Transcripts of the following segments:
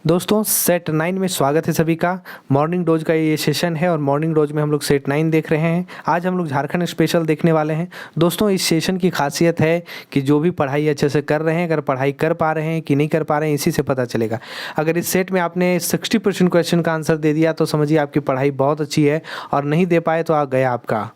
दोस्तों सेट 9 में स्वागत है सभी का। मॉर्निंग डोज का ये सेशन है और मॉर्निंग डोज में हम लोग सेट 9 देख रहे हैं। आज हम लोग झारखंड स्पेशल देखने वाले हैं। दोस्तों इस सेशन की खासियत है कि जो भी पढ़ाई अच्छे से कर रहे हैं, अगर पढ़ाई कर पा रहे हैं कि नहीं कर पा रहे हैं, इसी से पता चलेगा। अगर इस सेट में आपने 60% क्वेश्चन का आंसर दे दिया तो समझिए आपकी पढ़ाई बहुत अच्छी है, और नहीं दे पाए तो आ गया आपका।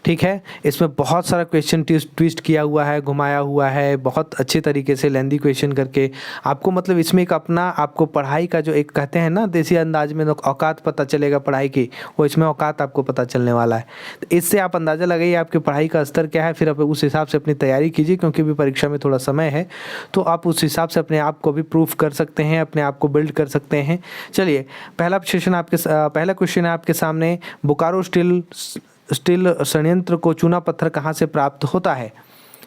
ठीक है, इसमें बहुत सारा क्वेश्चन ट्विस्ट किया हुआ है, घुमाया हुआ है, बहुत अच्छे तरीके से लेंदी क्वेश्चन करके आपको, मतलब इसमें एक अपना आपको पढ़ाई का जो एक कहते हैं ना देसी अंदाज में औकात पता चलेगा पढ़ाई की, वो इसमें औकात आपको पता चलने वाला है। तो इससे आप अंदाज़ा लगाइए आपकी पढ़ाई का स्तर क्या है, फिर आप उस हिसाब से अपनी तैयारी कीजिए, क्योंकि भी परीक्षा में थोड़ा समय है तो आप उस हिसाब से अपने आप को भी प्रूफ कर सकते हैं, अपने आप को बिल्ड कर सकते हैं। चलिए पहला क्वेश्चन है आपके सामने। बोकारो स्टील संयंत्र को चूना पत्थर कहाँ से प्राप्त होता है?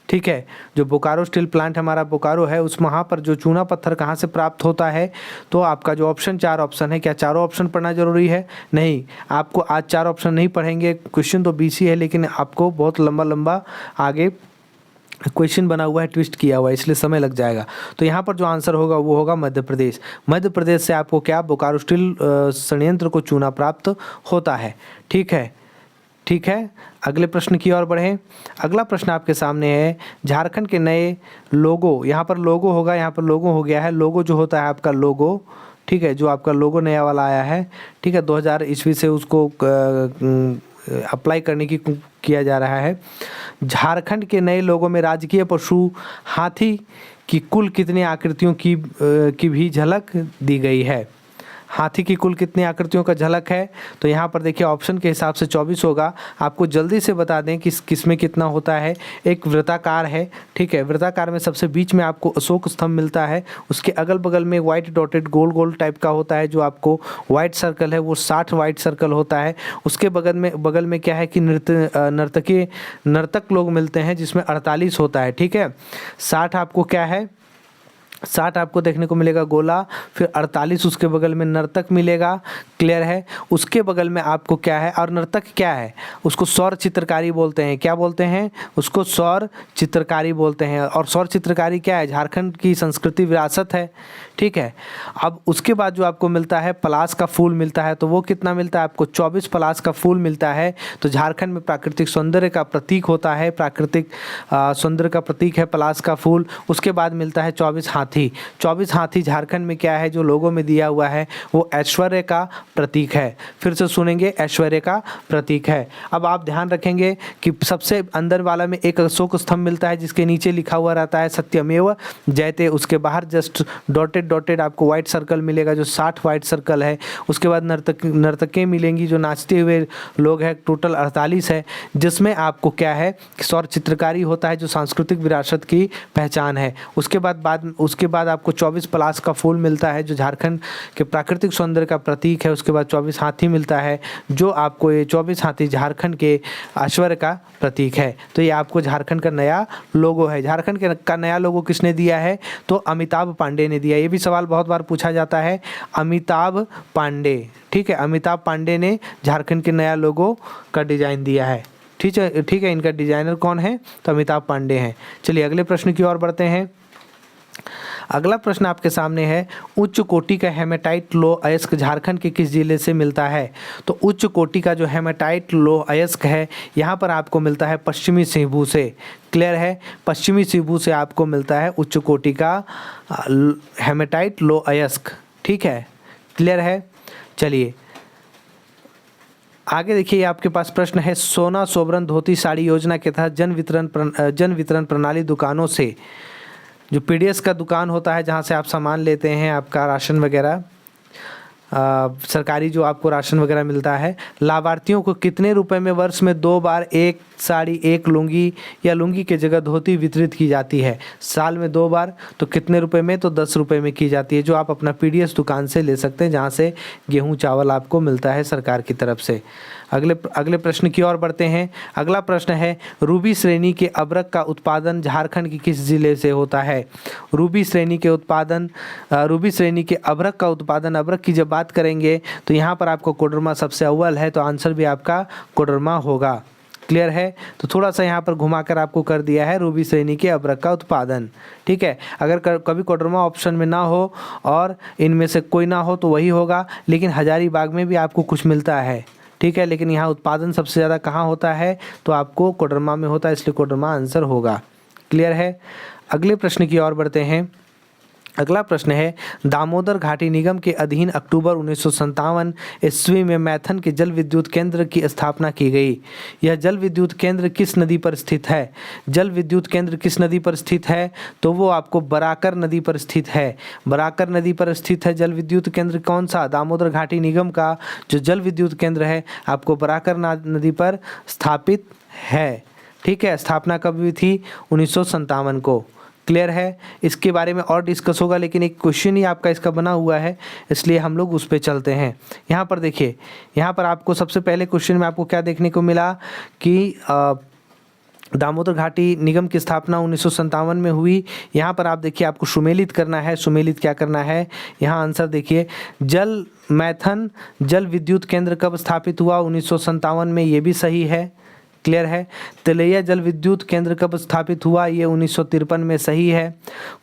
ठीक है, जो बोकारो स्टील प्लांट हमारा बोकारो है, उस वहाँ पर जो चूना पत्थर कहाँ से प्राप्त होता है? तो आपका जो चार ऑप्शन है, क्या चारों ऑप्शन पढ़ना जरूरी है? नहीं, आपको आज 4 ऑप्शन नहीं पढ़ेंगे। क्वेश्चन तो BC है, लेकिन आपको बहुत लंबा आगे क्वेश्चन बना हुआ है, ट्विस्ट किया हुआ है, इसलिए समय लग जाएगा। तो यहाँ पर जो आंसर होगा वो होगा मध्य प्रदेश। मध्य प्रदेश से आपको क्या बोकारो स्टील संयंत्र को चूना प्राप्त होता है। ठीक है, अगले प्रश्न की ओर बढ़ें। अगला प्रश्न आपके सामने है, झारखंड के नए लोगो, यहाँ पर लोगो होगा, यहाँ पर लोगो हो गया है। लोगो जो होता है आपका लोगो, ठीक है, जो आपका लोगो नया वाला आया है, ठीक है, 2000 ईस्वी से उसको अप्लाई करने की किया जा रहा है। झारखंड के नए लोगों में राजकीय पशु हाथी की कुल कितनी आकृतियों की भी झलक दी गई है? हाथी की कुल कितनी आकृतियों का झलक है? तो यहाँ पर देखिए ऑप्शन के हिसाब से 24 होगा। आपको जल्दी से बता दें कि किस में कितना होता है। एक वृत्ताकार है, ठीक है, वृत्ताकार में सबसे बीच में आपको अशोक स्तंभ मिलता है, उसके अगल बगल में व्हाइट डॉटेड गोल टाइप का होता है, जो आपको व्हाइट सर्कल है वो 60 व्हाइट सर्कल होता है। उसके बगल में क्या है कि नर्तक लोग मिलते हैं, जिसमें 48 होता है। ठीक है, 60 आपको क्या है, 60 आपको देखने को मिलेगा गोला, फिर 48 उसके बगल में नर्तक मिलेगा। क्लियर है? उसके बगल में आपको क्या है, और नर्तक क्या है, उसको सौर चित्रकारी बोलते हैं। क्या बोलते हैं? उसको सौर चित्रकारी बोलते हैं। और सौर चित्रकारी क्या है? झारखंड की संस्कृति विरासत है। ठीक है, अब उसके बाद जो आपको मिलता है पलाश का फूल मिलता है, तो वो कितना मिलता है आपको? 24 पलाश का फूल मिलता है। तो झारखंड में प्राकृतिक सौंदर्य का प्रतीक होता है, प्राकृतिक सौंदर्य का प्रतीक है पलाश का फूल। उसके बाद मिलता है 24 हाथी झारखंड में क्या है जो लोगों में दिया हुआ है, वो ऐश्वर्य का प्रतीक है। फिर से सुनेंगे, ऐश्वर्य का प्रतीक है। अब आप ध्यान रखेंगे कि सबसे अंदर वाला में एक अशोक स्तंभ मिलता है, जिसके नीचे लिखा हुआ रहता है सत्यमेव जयते। उसके बाहर जस्ट डॉटेड आपको व्हाइट सर्कल मिलेगा, जो 60 व्हाइट सर्कल है। उसके बाद नर्तकें मिलेंगी जो नाचते हुए लोग हैं, टोटल 48 है, जिसमें आपको क्या है, सौर चित्रकारी होता है, जो सांस्कृतिक विरासत की पहचान है। उसके बाद आपको 24 पलाश का फूल मिलता है, जो झारखंड के प्राकृतिक सौंदर्य का प्रतीक है। उसके बाद 24 हाथी मिलता है, जो आपको ये 24 हाथी झारखंड के ऐश्वर्य का प्रतीक है। तो ये आपको झारखंड का नया लोगो है। झारखंड का नया लोगो किसने दिया है? तो अमिताभ पांडे ने दिया। ये भी सवाल बहुत बार पूछा जाता है, अमिताभ पांडे। ठीक है, अमिताभ पांडे ने झारखंड के नया लोगो का डिजाइन दिया है। ठीक है, इनका डिजाइनर कौन है? तो अमिताभ पांडे हैं। चलिए अगले प्रश्न की ओर बढ़ते हैं। अगला प्रश्न आपके सामने है, उच्च कोटि का हेमेटाइट लोह अयस्क झारखंड के किस जिले से मिलता है? तो उच्च कोटि का जो हेमेटाइट लोह अयस्क है, यहाँ पर आपको मिलता है पश्चिमी सिंहभू से। क्लियर है? पश्चिमी सिंहभू से आपको मिलता है उच्च कोटि का हेमेटाइट लोह अयस्क। ठीक है, क्लियर है? चलिए आगे देखिए, आपके पास प्रश्न है, सोना सोबरन धोती साड़ी योजना के तहत जन वितरण प्रणाली दुकानों से, जो PDS का दुकान होता है जहाँ से आप सामान लेते हैं, आपका राशन वगैरह, सरकारी जो आपको राशन वगैरह मिलता है, लाभार्थियों को कितने रुपए में वर्ष में 2 बार एक साड़ी, एक लुंगी या लुंगी के जगह धोती वितरित की जाती है? साल में 2 बार, तो कितने रुपए में? तो 10 रुपये में की जाती है, जो आप अपना PDS दुकान से ले सकते हैं, जहाँ से गेहूँ चावल आपको मिलता है सरकार की तरफ से। अगले प्रश्न की ओर बढ़ते हैं। अगला प्रश्न है, रूबी श्रेणी के अबरक का उत्पादन झारखंड के किस जिले से होता है? रूबी श्रेणी के अबरक का उत्पादन, अबरक की जब बात करेंगे तो यहाँ पर आपको कोडरमा सबसे अव्वल है, तो आंसर भी आपका कोडरमा होगा। क्लियर है। तो थोड़ा सा यहाँ पर घुमाकर आपको कर दिया है रूबी श्रेणी के अभ्रक का उत्पादन। ठीक है, अगर कभी कोडरमा ऑप्शन में ना हो और इनमें से कोई ना हो तो वही होगा, लेकिन हजारीबाग में भी आपको कुछ मिलता है। ठीक है, लेकिन यहाँ उत्पादन सबसे ज़्यादा कहाँ होता है तो आपको कोडरमा में होता है, इसलिए कोडरमा आंसर होगा। क्लियर है। अगले प्रश्न की ओर बढ़ते हैं। अगला प्रश्न है, दामोदर घाटी निगम के अधीन अक्टूबर 1957 ईस्वी में मैथन के जल विद्युत केंद्र की स्थापना की गई। यह जल विद्युत केंद्र किस नदी पर स्थित है? जल विद्युत केंद्र किस नदी पर स्थित है तो वो आपको बराकर नदी पर स्थित है। बराकर नदी पर स्थित है जल विद्युत केंद्र। कौन सा? दामोदर घाटी निगम का जो जल विद्युत केंद्र है आपको बराकर नदी पर स्थापित है। ठीक है, स्थापना कब हुई थी? 1957 को। क्लियर है। इसके बारे में और डिस्कस होगा, लेकिन एक क्वेश्चन ही आपका इसका बना हुआ है, इसलिए हम लोग उस पर चलते हैं। यहाँ पर देखिए, यहाँ पर आपको सबसे पहले क्वेश्चन में आपको क्या देखने को मिला कि दामोदर घाटी निगम की स्थापना 1957 में हुई। यहाँ पर आप देखिए, आपको सुमेलित करना है। सुमेलित क्या करना है? यहाँ आंसर देखिए, मैथन जल विद्युत केंद्र कब स्थापित हुआ? 1957 में, ये भी सही है। क्लियर है। तिलैया जल विद्युत केंद्र कब स्थापित हुआ? ये 1953 में, सही है।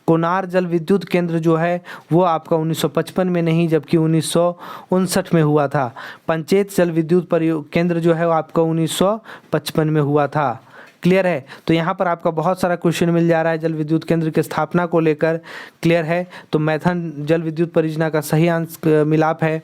कोनार जल विद्युत केंद्र जो है वो आपका 1955 में नहीं, जबकि 1959 में हुआ था। पंचेत जल विद्युत केंद्र जो है वो आपका 1955 में हुआ था। क्लियर है। तो यहाँ पर आपका बहुत सारा क्वेश्चन मिल जा रहा है जल विद्युत केंद्र की स्थापना को लेकर। क्लियर है। तो मैथन जल विद्युत परियोजना का सही आंसर मिलाप है।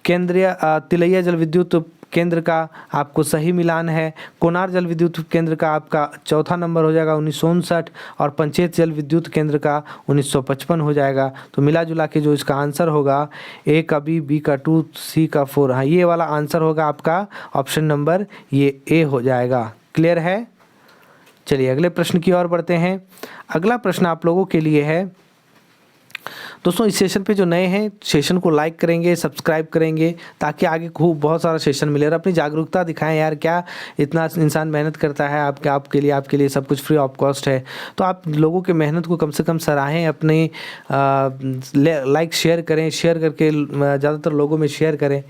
केंद्रीय तिलैया जल विद्युत केंद्र का आपको सही मिलान है। कोनार जल विद्युत केंद्र का आपका चौथा नंबर हो जाएगा 1959, और पंचेत जल विद्युत केंद्र का 1955 हो जाएगा। तो मिला जुला के जो इसका आंसर होगा, ए का बी, बी का 2, सी का 4, हाँ ये वाला आंसर होगा आपका ऑप्शन नंबर ये ए हो जाएगा। क्लियर है। चलिए अगले प्रश्न की ओर बढ़ते हैं। अगला प्रश्न आप लोगों के लिए है, दोस्तों इस सेशन पे जो नए हैं सेशन को लाइक करेंगे, सब्सक्राइब करेंगे, ताकि आगे खूब बहुत सारा सेशन मिले और अपनी जागरूकता दिखाएं। यार क्या इतना इंसान मेहनत करता है आपके लिए सब कुछ फ्री ऑफ कॉस्ट है, तो आप लोगों के मेहनत को कम से कम सराहें, अपने लाइक शेयर करें, शेयर करके ज़्यादातर लोगों में शेयर करें।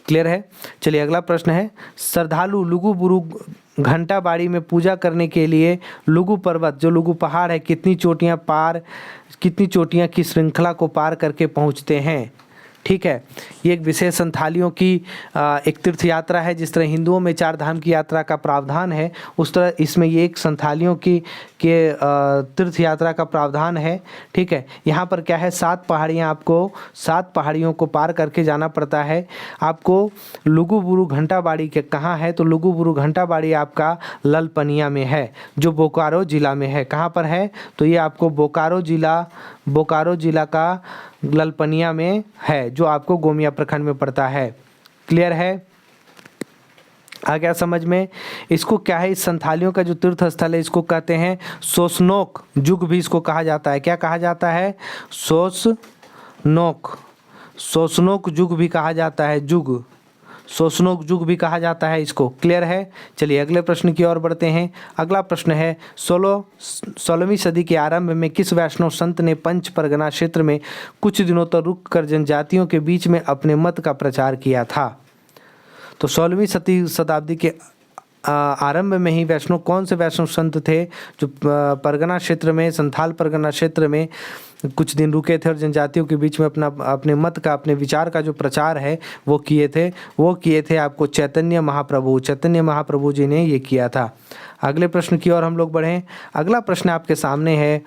क्लियर है। चलिए अगला प्रश्न है, श्रद्धालु लुगु बुरु घंटा बाड़ी में पूजा करने के लिए लुगु पर्वत, जो लुगु पहाड़ है, कितनी चोटियां की श्रृंखला को पार करके पहुंचते हैं? ठीक है, ये एक विशेष संथालियों की एक तीर्थ यात्रा है। जिस तरह हिंदुओं में 4 धाम की यात्रा का प्रावधान है, उस तरह इसमें ये एक संथालियों की तीर्थ यात्रा का प्रावधान है। ठीक है, यहाँ पर क्या है, 7 पहाड़ियों को पार करके जाना पड़ता है आपको। लुगु बुरु घंटा बाड़ी के कहाँ है? तो लुगु बुरु घंटा बाड़ी आपका ललपनिया में है, जो बोकारो जिला में है। कहाँ पर है? तो ये आपको बोकारो जिला का ललपनिया में है, जो आपको गोमिया प्रखंड में पड़ता है। क्लियर है। आ गया समझ में? इसको क्या है, इस संथालियों का जो तीर्थ स्थल है इसको कहते हैं सोसनोक जुग, भी इसको कहा जाता है। क्या कहा जाता है? सोसनोक जुग भी कहा जाता है। सोसनोक जुग भी कहा जाता है इसको। क्लियर है। चलिए अगले प्रश्न की ओर बढ़ते हैं। अगला प्रश्न है, 16वीं सदी के आरंभ में किस वैष्णव संत ने पंच परगना क्षेत्र में कुछ दिनों तक रुक कर जनजातियों के बीच में अपने मत का प्रचार किया था? तो 16वीं शताब्दी के आरंभ में ही कौन से वैष्णव संत थे जो परगना क्षेत्र में, संथाल परगना क्षेत्र में कुछ दिन रुके थे और जनजातियों के बीच में अपने मत का, अपने विचार का जो प्रचार है वो किए थे आपको चैतन्य महाप्रभु जी ने ये किया था। अगले प्रश्न की ओर हम लोग बढ़ें। अगला प्रश्न आपके सामने है,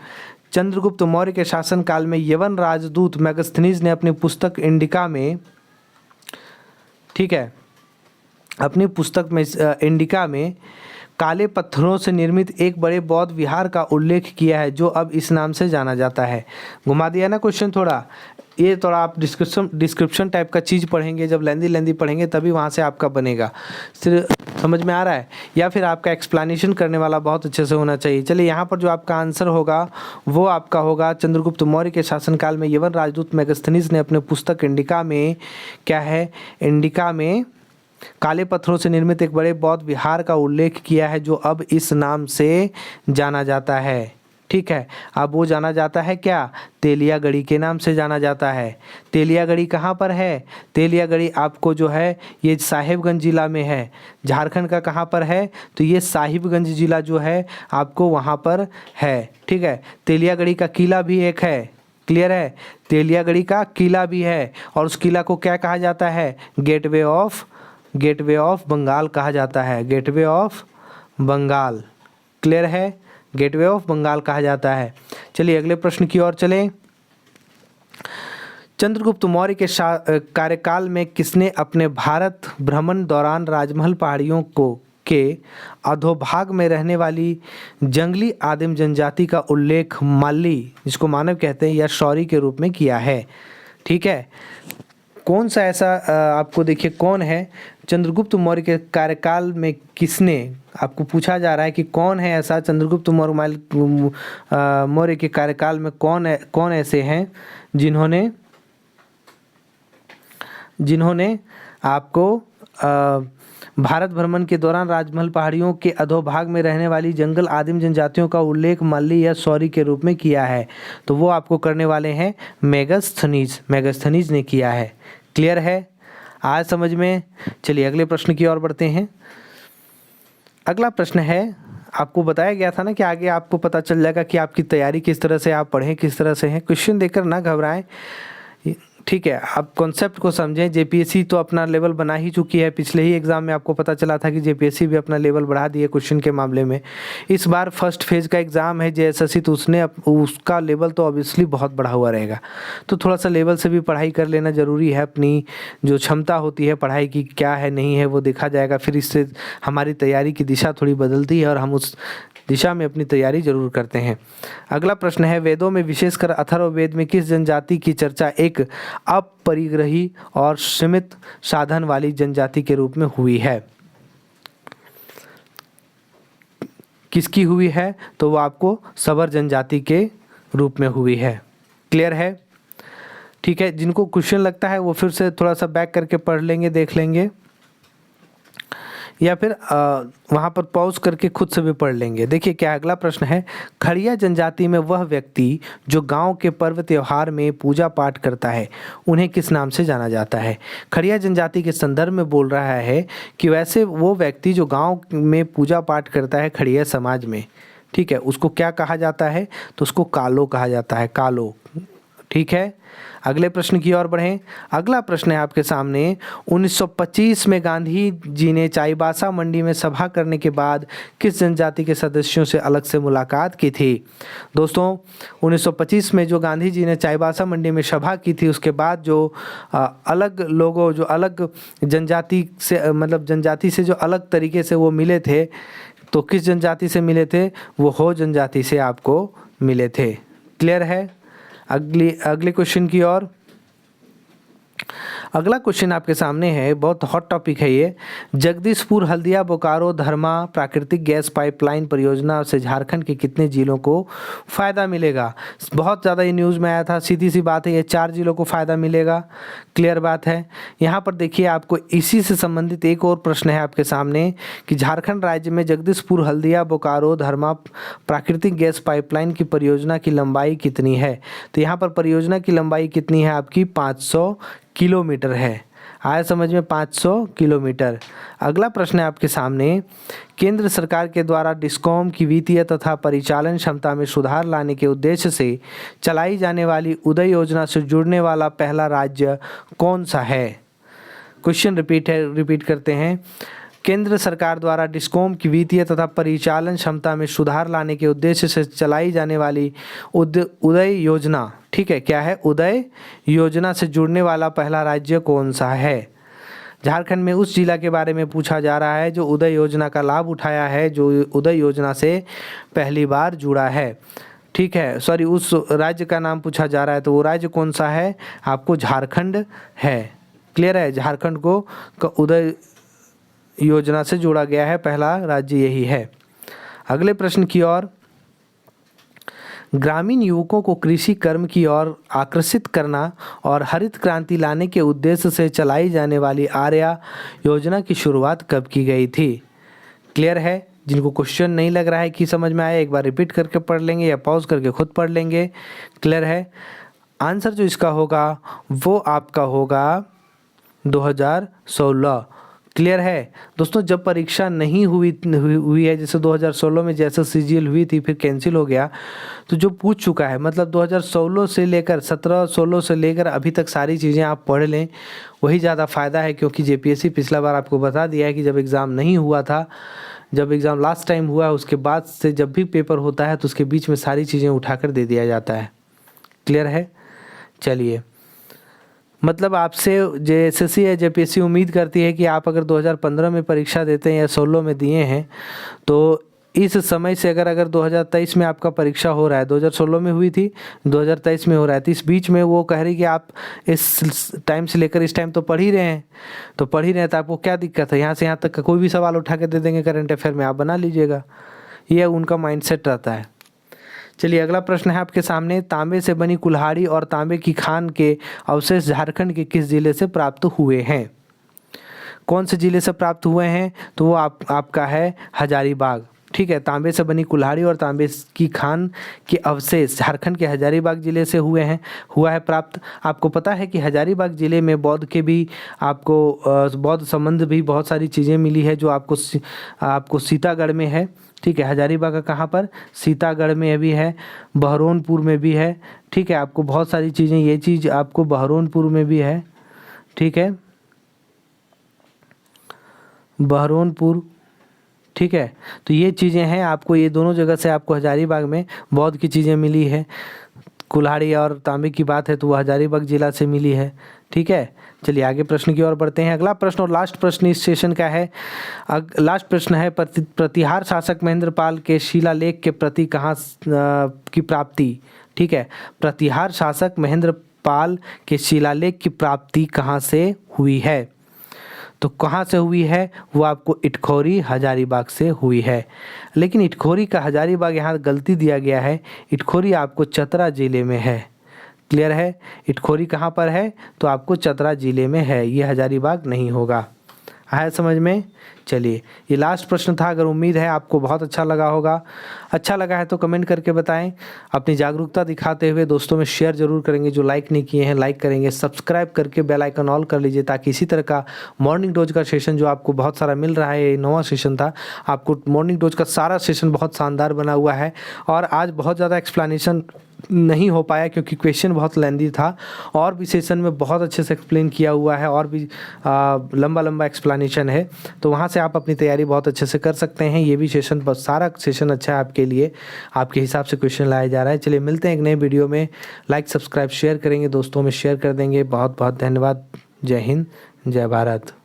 चंद्रगुप्त मौर्य के शासनकाल में यवन राजदूत मेगास्थनीज ने अपनी पुस्तक इंडिका में, ठीक है, अपनी पुस्तक में इंडिका में काले पत्थरों से निर्मित एक बड़े बौद्ध विहार का उल्लेख किया है, जो अब इस नाम से जाना जाता है। घुमा दिया ना क्वेश्चन थोड़ा, ये थोड़ा आप डिस्क्रिप्शन टाइप का चीज़ पढ़ेंगे, जब लेंदी पढ़ेंगे तभी वहाँ से आपका बनेगा। सिर्फ समझ में आ रहा है, या फिर आपका एक्सप्लेनेशन करने वाला बहुत अच्छे से होना चाहिए। चलिए यहाँ पर जो आपका आंसर होगा वो आपका होगा, चंद्रगुप्त मौर्य के शासनकाल में यवन राजदूत मेगास्थनीज ने अपने पुस्तक इंडिका में, क्या है, इंडिका में काले पत्थरों से निर्मित एक बड़े बौद्ध विहार का उल्लेख किया है, जो अब इस नाम से जाना जाता है। ठीक है। अब वो जाना जाता है क्या, तेलियागढ़ी के नाम से जाना जाता है। तेलियागढ़ी कहाँ पर है, तेलियागढ़ी आपको जो है ये साहिबगंज जिला में है। झारखंड का कहाँ पर है, तो ये साहिबगंज जिला जो है आपको वहाँ पर है। ठीक है, तेलियागढ़ी का किला भी एक है, क्लियर है, तेलियागढ़ी का किला भी है और उस किला को क्या कहा जाता है, गेटवे ऑफ बंगाल कहा जाता है, गेटवे ऑफ बंगाल, क्लियर है, गेटवे ऑफ बंगाल कहा जाता है। चलिए अगले प्रश्न की ओर चलें। चंद्रगुप्त मौर्य के कार्यकाल में किसने अपने भारत भ्रमण दौरान राजमहल पहाड़ियों के अधोभाग में रहने वाली जंगली आदिम जनजाति का उल्लेख माली, जिसको मानव कहते हैं, या शौरी के रूप में किया है। ठीक है, कौन सा ऐसा आपको देखिए कौन है, चंद्रगुप्त मौर्य के कार्यकाल में किसने, आपको पूछा जा रहा है कि कौन है ऐसा चंद्रगुप्त मौर्य के कार्यकाल में कौन ऐसे हैं जिन्होंने आपको भारत भ्रमण के दौरान राजमहल पहाड़ियों के अधोभाग में रहने वाली जंगल आदिम जनजातियों का उल्लेख मल्ली या शौरी के रूप में किया है। तो वो आपको करने वाले हैं मेगास्थनीज ने किया है। क्लियर है, आज समझ में। चलिए अगले प्रश्न की ओर बढ़ते हैं। अगला प्रश्न है, आपको बताया गया था ना कि आगे आपको पता चल जाएगा कि आपकी तैयारी किस तरह से आप पढ़ें, किस तरह से है। क्वेश्चन देखकर ना घबराएं, ठीक है, आप कॉन्सेप्ट को समझें। जेपीएससी तो अपना लेवल बना ही चुकी है, पिछले ही एग्जाम में आपको पता चला था कि जेपीएससी भी अपना लेवल बढ़ा दी है क्वेश्चन के मामले में। इस बार फर्स्ट फेज का एग्ज़ाम है जेएसएससी, तो उसका लेवल तो ऑब्वियसली बहुत बढ़ा हुआ रहेगा। तो थोड़ा सा लेवल से भी पढ़ाई कर लेना ज़रूरी है। अपनी जो क्षमता होती है पढ़ाई की क्या है नहीं है वो देखा जाएगा, फिर इससे हमारी तैयारी की दिशा थोड़ी बदलती है और हम उस दिशा में अपनी तैयारी जरूर करते हैं। अगला प्रश्न है, वेदों में विशेषकर अथर्ववेद में किस जनजाति की चर्चा एक अपरिग्रही और सीमित साधन वाली जनजाति के रूप में हुई है? किसकी हुई है, तो वो आपको सबर जनजाति के रूप में हुई है। क्लियर है, ठीक है। जिनको क्वेश्चन लगता है वो फिर से थोड़ा सा बैक करके पढ़ लेंगे, देख लेंगे, या फिर वहाँ पर पॉज करके खुद से भी पढ़ लेंगे। देखिए क्या अगला प्रश्न है, खड़िया जनजाति में वह व्यक्ति जो गांव के पर्व त्योहार में पूजा पाठ करता है उन्हें किस नाम से जाना जाता है? खड़िया जनजाति के संदर्भ में बोल रहा है कि वैसे वो व्यक्ति जो गांव में पूजा पाठ करता है खड़िया समाज में, ठीक है, उसको क्या कहा जाता है? तो उसको कालो कहा जाता है, कालो। ठीक है, अगले प्रश्न की ओर बढ़ें। अगला प्रश्न है आपके सामने, 1925 में गांधी जी ने चाईबासा मंडी में सभा करने के बाद किस जनजाति के सदस्यों से अलग से मुलाकात की थी? दोस्तों 1925 में जो गांधी जी ने चाईबासा मंडी में सभा की थी, उसके बाद जो अलग लोगों, जो अलग जनजाति से, मतलब जनजाति से जो अलग तरीके से वो मिले थे, तो किस जनजाति से मिले थे? वो हो जनजाति से आपको मिले थे। क्लियर है, अगले क्वेश्चन की ओर। अगला क्वेश्चन आपके सामने है, बहुत हॉट टॉपिक है ये। जगदीशपुर हल्दिया बोकारो धर्मा प्राकृतिक गैस पाइपलाइन परियोजना से झारखंड के कितने जिलों को फ़ायदा मिलेगा? बहुत ज़्यादा ये न्यूज़ में आया था। सीधी सी बात है, ये 4 जिलों को फ़ायदा मिलेगा। क्लियर बात है। यहाँ पर देखिए आपको इसी से संबंधित एक और प्रश्न है आपके सामने कि झारखंड राज्य में जगदीशपुर हल्दिया बोकारो धर्मा प्राकृतिक गैस पाइपलाइन की परियोजना की लंबाई कितनी है? तो यहाँ पर परियोजना की लंबाई कितनी है आपकी? 500 किलोमीटर है। आया समझ में, 500 किलोमीटर। अगला प्रश्न है आपके सामने, केंद्र सरकार के द्वारा डिस्कॉम की वित्तीय तथा परिचालन क्षमता में सुधार लाने के उद्देश्य से चलाई जाने वाली उदय योजना से जुड़ने वाला पहला राज्य कौन सा है? क्वेश्चन रिपीट करते हैं। केंद्र सरकार द्वारा डिस्कॉम की वित्तीय तथा परिचालन क्षमता में सुधार लाने के उद्देश्य से चलाई जाने वाली उदय योजना, ठीक है, क्या है? उदय योजना से जुड़ने वाला पहला राज्य कौन सा है? झारखंड में उस जिला के बारे में पूछा जा रहा है जो उदय योजना का लाभ उठाया है, जो उदय योजना से पहली बार जुड़ा है। ठीक है, सॉरी, उस राज्य का नाम पूछा जा रहा है, तो वो राज्य कौन सा है? आपको झारखंड है। क्लियर है, झारखंड को उदय योजना से जोड़ा गया है, पहला राज्य यही है। अगले प्रश्न की ओर, ग्रामीण युवकों को कृषि कर्म की ओर आकर्षित करना और हरित क्रांति लाने के उद्देश्य से चलाई जाने वाली आर्या योजना की शुरुआत कब की गई थी? क्लियर है, जिनको क्वेश्चन नहीं लग रहा है कि समझ में आया, एक बार रिपीट करके पढ़ लेंगे या पॉज करके खुद पढ़ लेंगे। क्लियर है? आंसर जो इसका होगा वो आपका होगा 2016। क्लियर है दोस्तों? जब परीक्षा नहीं हुई है, जैसे 2016 में जैसे सीजीएल हुई थी फिर कैंसिल हो गया, तो जो पूछ चुका है मतलब 2016 से लेकर 17-16 से लेकर अभी तक सारी चीज़ें आप पढ़ लें, वही ज़्यादा फ़ायदा है। क्योंकि जेपीएससी पिछला बार आपको बता दिया है कि जब एग्ज़ाम नहीं हुआ था, जब एग्ज़ाम लास्ट टाइम हुआ है उसके बाद से जब भी पेपर होता है तो उसके बीच में सारी चीज़ें उठाकर दे दिया जाता है। क्लियर है? चलिए, मतलब आपसे जो एसएससी या जेपीएससी उम्मीद करती है कि आप अगर 2015 में परीक्षा देते हैं या 16 में दिए हैं, तो इस समय से अगर 2023 में आपका परीक्षा हो रहा है, 2016 में हुई थी, 2023 में हो रहा है, तो इस बीच में वो कह रही कि आप इस टाइम से लेकर इस टाइम तो पढ़ ही रहे हैं, तो आपको क्या दिक्कत है? यहाँ से यहाँ तक का कोई भी सवाल उठा के दे देंगे करंट अफेयर में, आप बना लीजिएगा। ये उनका माइंडसेट रहता है। चलिए, अगला प्रश्न है आपके सामने। तांबे से बनी कुल्हाड़ी और तांबे की खान के अवशेष झारखंड के किस जिले से प्राप्त हुए हैं? कौन से जिले से प्राप्त हुए हैं? तो वो आपका है हजारीबाग। ठीक है, तांबे से बनी कुल्हाड़ी और तांबे की खान के अवशेष झारखंड के हजारीबाग जिले से हुआ है प्राप्त। आपको पता है कि हजारीबाग जिले में बौद्ध के भी आपको बौद्ध संबंध भी बहुत सारी चीज़ें मिली है जो आपको सीतागढ़ में है। ठीक है, हजारीबाग का कहाँ पर? सीतागढ़ में भी है, बहरौनपुर में भी है। ठीक है, आपको बहुत सारी चीज़ें, ये चीज़ आपको बहरौनपुर में भी है। ठीक है, बहरौनपुर। ठीक है, तो ये चीज़ें हैं, आपको ये दोनों जगह से आपको हजारीबाग में बौद्ध की चीज़ें मिली है। कुल्हाड़ी और तांबे की बात है तो वह हजारीबाग जिला से मिली है। ठीक है, चलिए आगे प्रश्न की ओर बढ़ते हैं। अगला प्रश्न और लास्ट प्रश्न इस सेशन का है। लास्ट प्रश्न है, प्रतिहार शासक महेंद्र पाल के शिलालेख के प्रति कहाँ की प्राप्ति? ठीक है, प्रतिहार शासक महेंद्र पाल के शिलालेख की प्राप्ति कहाँ से हुई है? तो कहाँ से हुई है? वो आपको इटखोरी हजारीबाग से हुई है। लेकिन इटखोरी का हजारीबाग यहाँ गलती दिया गया है, इटखोरी आपको चतरा जिले में है। क्लियर है? इटखोरी कहाँ पर है? तो आपको चतरा जिले में है, ये हजारीबाग नहीं होगा। आया समझ में? चलिए, ये लास्ट प्रश्न था। अगर उम्मीद है आपको बहुत अच्छा लगा होगा, अच्छा लगा है तो कमेंट करके बताएं। अपनी जागरूकता दिखाते हुए दोस्तों में शेयर जरूर करेंगे, जो लाइक नहीं किए हैं लाइक करेंगे, सब्सक्राइब करके बेल आइकन ऑल कर लीजिए, ताकि इसी तरह का मॉर्निंग डोज का सेशन जो आपको बहुत सारा मिल रहा है, ये 9वां सेशन था, आपको मॉर्निंग डोज का सारा सेशन बहुत शानदार बना हुआ है। और आज बहुत ज़्यादा एक्सप्लेनेशन नहीं हो पाया क्योंकि क्वेश्चन बहुत लेंदी था, और भी सेशन में बहुत अच्छे से एक्सप्लेन किया हुआ है, और भी लंबा एक्सप्लेनेशन है, तो वहाँ से आप अपनी तैयारी बहुत अच्छे से कर सकते हैं। ये भी सेशन, बस सारा सेशन अच्छा है आपके लिए, आपके हिसाब से क्वेश्चन लाया जा रहा है। चलिए मिलते हैं एक नए वीडियो में। लाइक सब्सक्राइब शेयर करेंगे, दोस्तों में शेयर कर देंगे। बहुत बहुत धन्यवाद। जय हिंद, जय भारत।